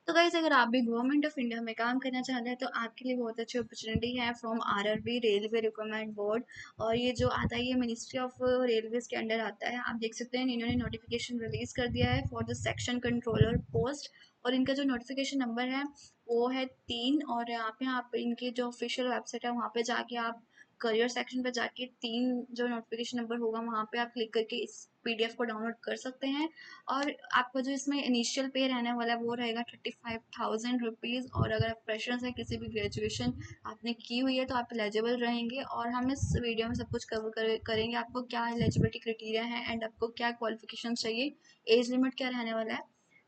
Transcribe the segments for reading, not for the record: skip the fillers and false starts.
तो गाइस अगर आप भी गवर्नमेंट ऑफ इंडिया में काम करना चाहते हैं तो आपके लिए बहुत अच्छी अपॉर्चुनिटी है from RRB railway recruitment board. और ये जो आता है ये मिनिस्ट्री ऑफ रेलवेज के अंडर आता है। आप देख सकते हैं इन्होंने नोटिफिकेशन रिलीज कर दिया है for the section controller post. और इनका जो नोटिफिकेशन नंबर है वो है 3। और यहाँ पे आप इनकी जो ऑफिशियल वेबसाइट है वहाँ पे जाके आप करियर सेक्शन पे जाके 3 जो नोटिफिकेशन नंबर होगा वहाँ पे आप क्लिक करके इस पीडीएफ को डाउनलोड कर सकते हैं। और आपका जो इसमें इनिशियल पे रहने वाला है वो रहेगा 35,000 रुपीज़। और अगर आप फ्रेशर्स हैं, किसी भी ग्रेजुएशन आपने की हुई है तो आप एलिजिबल रहेंगे। और हम इस वीडियो में सब कुछ करेंगे आपको क्या एलिजिबिलिटी क्राइटेरिया है एंड आपको क्या क्वालिफिकेशन चाहिए, एज लिमिट क्या रहने वाला है,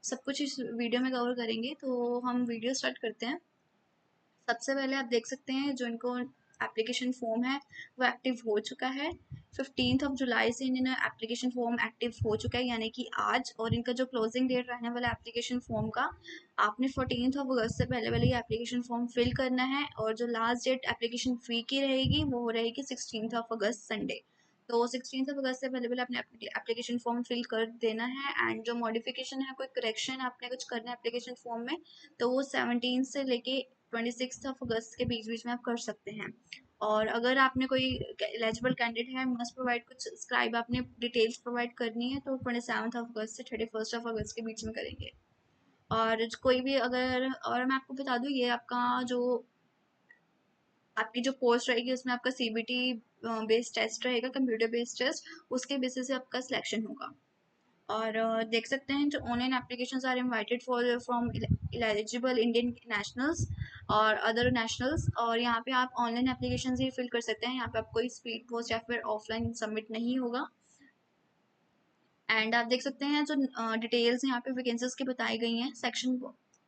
सब कुछ इस वीडियो में कवर करेंगे। तो हम वीडियो स्टार्ट करते हैं। सबसे पहले आप देख सकते हैं जो इनको एप्लीकेशन फॉर्म है वो एक्टिव हो चुका है। 15 जुलाई से इन्होंने एप्लीकेशन फॉर्म एक्टिव हो चुका है यानी कि आज। और इनका जो क्लोजिंग डेट रहने वाला एप्लीकेशन फॉर्म का, आपने 14 अगस्त से पहले पहले ये एप्लीकेशन फॉर्म फिल करना है। और जो लास्ट डेट एप्लीकेशन फी की रहेगी वो रहेगी 16 अगस्त संडे। तो 16 अगस्त से पहले पहले अपने एप्लीकेशन फॉर्म फिल कर देना है। एंड जो मॉडिफिकेशन है, कोई करेक्शन आपने कुछ करना है एप्लीकेशन फॉर्म में, तो वो 17 से लेके 26 अगस्त के बीच बीच में आप कर सकते हैं। और अगर आपने कोई एलिजिबल कैंडिडेट है, मस्ट प्रोवाइड कुछ सब्सक्राइब आपने डिटेल्स प्रोवाइड करनी है तो 27 अगस्त से 31 अगस्त के बीच में करेंगे। और कोई भी अगर, और मैं आपको बता दूं ये आपका जो आपकी जो पोस्ट रहेगी उसमें आपका सीबीटी बेस्ड टेस्ट रहेगा, कंप्यूटर बेस्ड टेस्ट, उसके बेसिस से आपका सिलेक्शन होगा। और देख सकते हैं जो online applications are invited for from eligible Indian nationals और अदर नेशनल्स। और यहाँ पे आप ऑनलाइन एप्लीकेशन ही फिल कर सकते हैं, यहाँ पे आप कोई स्पीड पोस्ट या फिर ऑफलाइन सबमिट नहीं होगा। एंड आप देख सकते हैं जो डिटेल्स यहाँ पे वैकेंसीज की बताई गई हैं। सेक्शन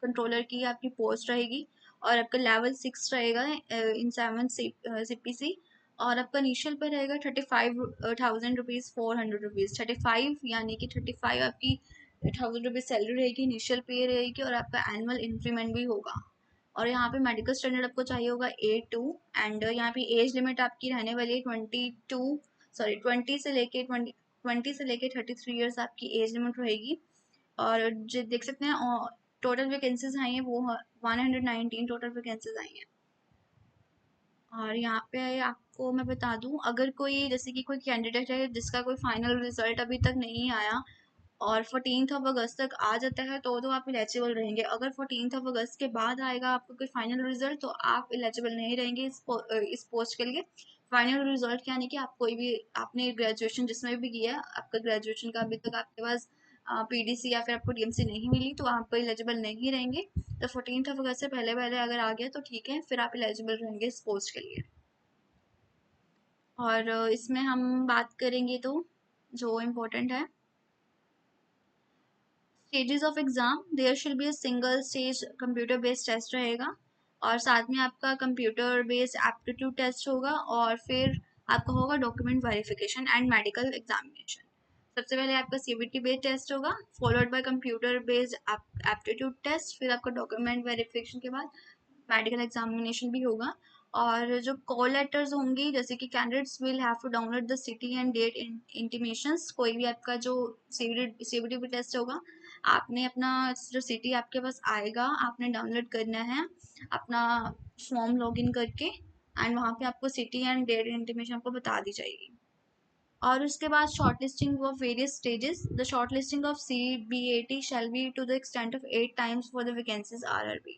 कंट्रोलर की आपकी पोस्ट रहेगी और आपका लेवल 6 रहेगा इन 7 CPC। और आपका इनिशियल पे रहेगा 35,000 रुपीज़ 400 रुपीज़ 35 यानी कि 35 आपकी 1,000 रुपीज़ सैलरी रहेगी, इनिशियल पे रहेगी और आपका एनुअल इंक्रीमेंट भी होगा। और यहाँ पे मेडिकल स्टैंडर्ड आपको चाहिए होगा A2। एंड यहाँ पे एज लिमिट आपकी रहने वाली है 20 से लेके 33 ईयर्स आपकी एज लिमिट रहेगी। और जो देख सकते हैं टोटल वैकेंसीज आई हैं वो 119 टोटल वैकेंसीज आई हैं। और यहाँ पे आपको मैं बता दूं, अगर कोई जैसे कि कोई कैंडिडेट है जिसका कोई फाइनल रिजल्ट अभी तक नहीं आया और 14 अगस्त तक आ जाता है तो आप एलिजिबल रहेंगे। अगर 14 अगस्त के बाद आएगा आपको कोई फाइनल रिजल्ट तो आप एलिजिबल नहीं रहेंगे इस पोस्ट के लिए। फाइनल रिजल्ट यानी कि आप कोई भी आपने ग्रेजुएशन जिसमें भी किया, आपका ग्रेजुएशन का अभी तक आपके पास पीडीसी या फिर आपको डीएमसी नहीं मिली तो आप एलिजिबल नहीं रहेंगे। तो 14 अगस्त से पहले पहले अगर आ गया तो ठीक है, फिर आप एलिजिबल रहेंगे इस पोस्ट के लिए। और इसमें हम बात करेंगे तो जो इम्पोर्टेंट है, stages of exam, there should be a single stage computer based test रहेगा। और साथ में आपका कंप्यूटर बेस्ड एप्टीट्यूड टेस्ट होगा और फिर आपका होगा document verification and medical examination. सबसे पहले आपका सीबीटी बेस्ड टेस्ट होगा, followed by computer based aptitude test, फिर आपका डॉक्यूमेंट वेरिफिकेशन के बाद मेडिकल एग्जामिनेशन भी होगा। और जो कॉल लेटर्स होंगी, जैसे कि candidates will have to download the city and date intimations. कोई भी आपका जो सीबीटी टेस्ट होगा, आपने अपना जो सिटी आपके पास आएगा आपने डाउनलोड करना है अपना फॉर्म लॉगिन करके। एंड वहाँ पे आपको सिटी एंड डेट इंटीमेशन आपको बता दी जाएगी। और उसके बाद short listing of various stages, the short listing of CBAT shall be to the extent of 8 times for the vacancies RRB।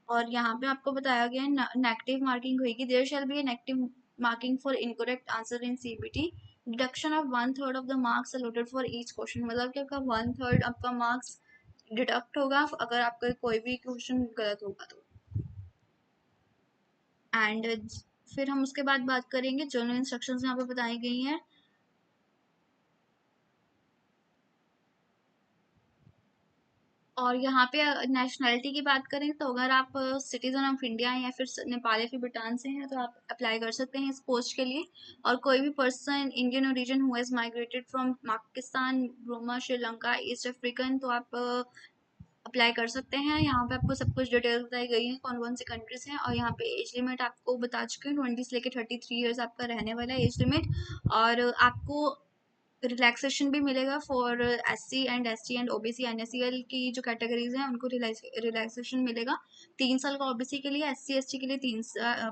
और यहाँ पे आपको बताया गया है नेगेटिव मार्किंग होगी, there shall be negative marking for incorrect answer in CBT, deduction of 1/3 of the marks allotted for each question. मतलब कि आपका 1/3 आपका मार्क्स डिडक्ट होगा अगर आपका कोई भी क्वेश्चन गलत होगा तो। एंड फिर हम उसके बाद बात करेंगे जनरल इंस्ट्रक्शंस यहाँ पे बताई गई हैं। और यहाँ पे नेशनैलिटी की बात करें तो अगर आप सिटीजन ऑफ इंडिया या फिर नेपाल या फिर भूटान से हैं तो आप अप्लाई कर सकते हैं इस पोस्ट के लिए। और कोई भी person Indian origin who has migrated from Pakistan, Burma, Sri Lanka, east African, तो आप अप्लाई कर सकते हैं। यहाँ पे आपको सब कुछ डिटेल्स बताई गई हैं कौन कौन सी कंट्रीज हैं। और यहाँ पे एज लिमिट आपको बता चुकी हूँ, 20 से लेकर 33 ईयर्स आपका रहने वाला है एज लिमिट। और आपको रिलैक्सेशन भी मिलेगा for SC and ST and OBC NSCL की जो कैटेगरीज हैं उनको रिलैक्सेशन मिलेगा 3 साल का। OBC के लिए, SC ST के लिए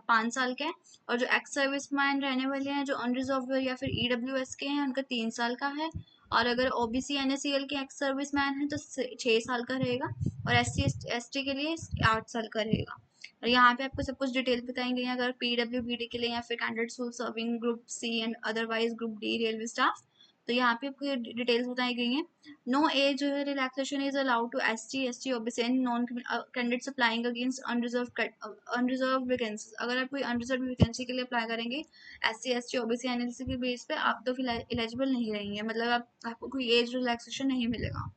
5 साल का है। और जो एक्स सर्विस मैन रहने वाले हैं जो अनरिजर्व या फिर EWS के हैं उनका 3 साल का है। और अगर OBC NSCL के एक्स सर्विस मैन है तो 6 साल का रहेगा। और SC ST के लिए 8 साल का रहेगा। और यहाँ पे आपको सब कुछ डिटेल बताएंगे अगर PWBD के लिए या फिर candidates who serving group C and otherwise group D railway staff. तो यहाँ पे आपको डिटेल्स बताई गई हैं। No age relaxation is allowed to ST ST OBC and non candidates applying against unreserve vacancies. अगर आप कोई अनरिजर्व वैकेंसी के लिए अप्लाई करेंगे SC ST OBC NLC के बेस पे, आप तो फिर एलिजिबल नहीं रहेंगे, मतलब आपको कोई एज रिलैक्सेशन नहीं मिलेगा।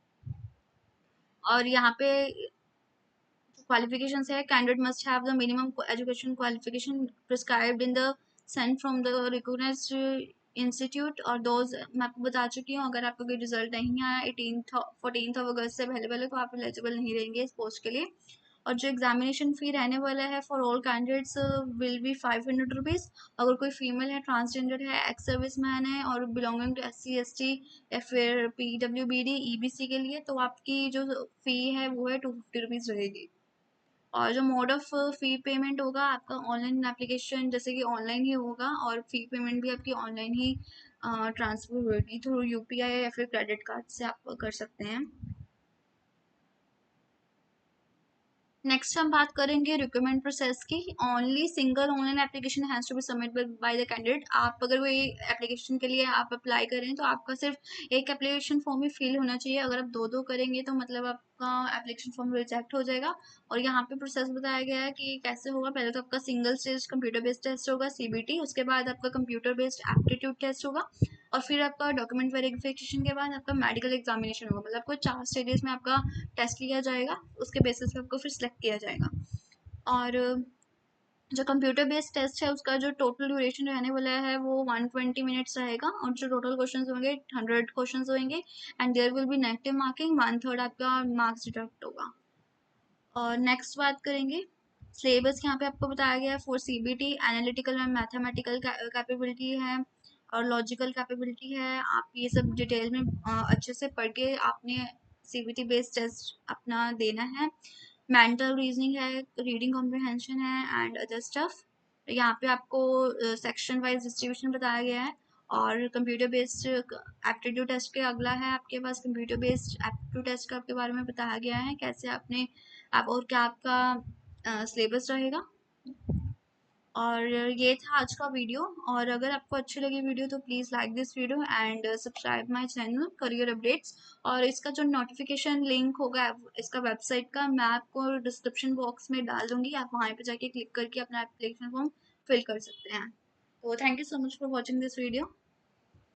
और यहाँ पे qualifications है, candidate must have the minimum education qualification prescribed in the sent from the recognized institute. और दोज मैं आपको बता चुकी हूँ, अगर आपका कोई रिजल्ट नहीं आया 14 अगस्त से पहले पहले तो आप एलिजिबल नहीं रहेंगे इस पोस्ट के लिए। और जो एग्जामिनेशन फ़ी रहने वाला है for all candidates will be 500 rupees. अगर कोई फीमेल है, ट्रांसजेंडर है, एक्स सर्विस मैन है और बिलोंगिंग टू SC ST या फिर PWBD EBC के लिए, तो आपकी जो फ़ी है वो है 250 रुपीज़ रहेगी। और जो मोड ऑफ फ़ी पेमेंट होगा आपका ऑनलाइन एप्लीकेशन जैसे कि ऑनलाइन ही होगा, और फ़ी पेमेंट भी आपकी ऑनलाइन ही ट्रांसफ़र होगी थ्रू UPI या फिर क्रेडिट कार्ड से आप कर सकते हैं। नेक्स्ट हम बात करेंगे रिक्रूटमेंट प्रोसेस की। Only single online application has to be submitted by the candidate. आप अगर कोई एप्लीकेशन के लिए आप अप्लाई करें तो आपका सिर्फ एक एप्लीकेशन फॉर्म ही फिल होना चाहिए। अगर आप दो करेंगे तो मतलब आपका एप्लीकेशन फॉर्म रिजेक्ट हो जाएगा। और यहाँ पे प्रोसेस बताया गया है कि कैसे होगा। पहले तो आपका single stage computer based test होगा CBT, उसके बाद आपका कंप्यूटर बेस्ड एप्टीट्यूड टेस्ट होगा, और फिर आपका डॉक्यूमेंट वेरिफिकेशन के बाद आपका मेडिकल एग्जामिनेशन होगा। मतलब आपको 4 स्टेजेस में आपका टेस्ट लिया जाएगा, उसके बेसिस पे आपको फिर सिलेक्ट किया जाएगा। और जो कंप्यूटर बेस्ड टेस्ट है उसका जो टोटल ड्यूरेशन रहने वाला है वो 120 मिनट्स रहेगा। और जो टोटल क्वेश्चंस होंगे 100 क्वेश्चंस होंगे and there will be negative marking, 1/3 आपका मार्क्स डिडक्ट होगा। और नेक्स्ट बात करेंगे सिलेबस। यहाँ पे आपको बताया गया है for CBT analytical and mathematical capability है और लॉजिकल कैपेबिलिटी है। आप ये सब डिटेल में अच्छे से पढ़ के आपने CBT बेस्ड टेस्ट अपना देना है। मेंटल रीजनिंग है, रीडिंग कॉम्प्रिहेंशन है एंड अदर स्टफ। यहाँ पे आपको सेक्शन वाइज डिस्ट्रीब्यूशन बताया गया है। और कंप्यूटर बेस्ड एप्टीट्यूड टेस्ट के अगला है आपके पास कंप्यूटर बेस्ड एप्टीट्यूड टेस्ट का आपके बारे में बताया गया है कैसे आपने आप और क्या आपका सिलेबस रहेगा। और ये था आज का वीडियो। और अगर आपको अच्छी लगी वीडियो तो please like this video and subscribe my channel career updates. और इसका जो नोटिफिकेशन लिंक होगा इसका वेबसाइट का, मैं आपको डिस्क्रिप्शन बॉक्स में डाल दूंगी, आप वहाँ पे जाके क्लिक करके अपना एप्लीकेशन फॉर्म फिल कर सकते हैं। तो thank you so much for watching this video.